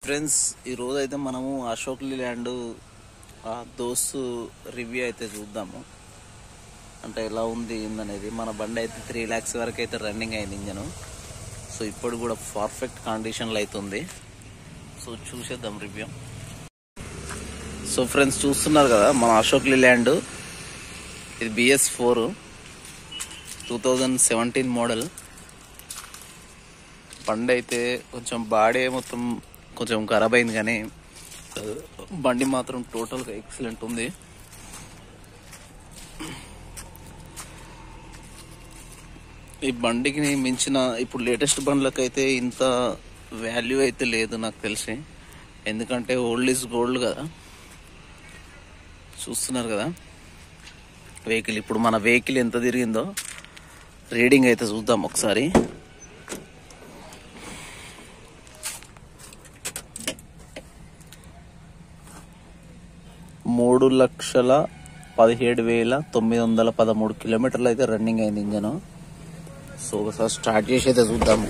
Friends, ఈరోజు అయితే మనము అశోక్ లీలాండ్ దోస్తు రివ్యూ అయితే చూద్దాము. అంటే ఎలా ఉంది ఏందనేది. మన బండి అయితే 3 lakhs వరకు అయితే రన్నింగ్ అయింది ఇంజను. సో ఇప్పుడు కూడా పర్ఫెక్ట్ కండిషన్లో అవుతుంది. సో చూసేద్దాం రివ్యూ. సో ఫ్రెండ్స్, చూస్తున్నారు కదా మన అశోక్ లీలాండ్. ఇది BS4 2017 మోడల్. బండి అయితే కొంచెం బాడీ మొత్తం కొంచెం ఖరాబ్ అయింది, కానీ బండి మాత్రం టోటల్గా ఎక్సలెంట్ ఉంది. ఈ బండికి మించిన ఇప్పుడు లేటెస్ట్ బండ్లకు అయితే ఇంత వాల్యూ అయితే లేదు నాకు తెలిసి. ఎందుకంటే ఓల్డ్ ఈజ్ గోల్డ్ కదా. చూస్తున్నారు కదా వెహికల్. ఇప్పుడు మన వెహికల్ ఎంత తిరిగిందో రీడింగ్ అయితే చూద్దాం ఒకసారి. 3,17,913 కిలోమీటర్లు అయితే రన్నింగ్ అయింది ఇంజను. సో ఒకసారి స్టార్ట్ చేసి అయితే చూద్దాము.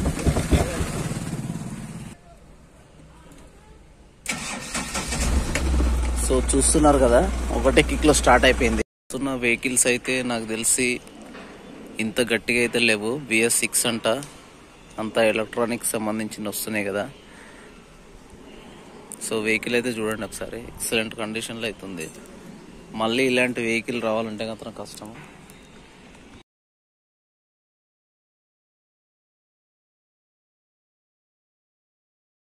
సో చూస్తున్నారు కదా, ఒకటే కిక్ లో స్టార్ట్ అయిపోయింది. చూస్తున్న వెహికల్స్ అయితే నాకు తెలిసి ఇంత గట్టిగా అయితే లేవు. BS6 అంట, అంతా ఎలక్ట్రానిక్స్ సంబంధించిన వస్తున్నాయి కదా. సో వెహికల్ అయితే చూడండి ఒకసారి, ఎక్సలెంట్ కండిషన్లో అవుతుంది. మళ్ళీ ఇలాంటి వెహికల్ రావాలంటే మాత్రం కష్టం.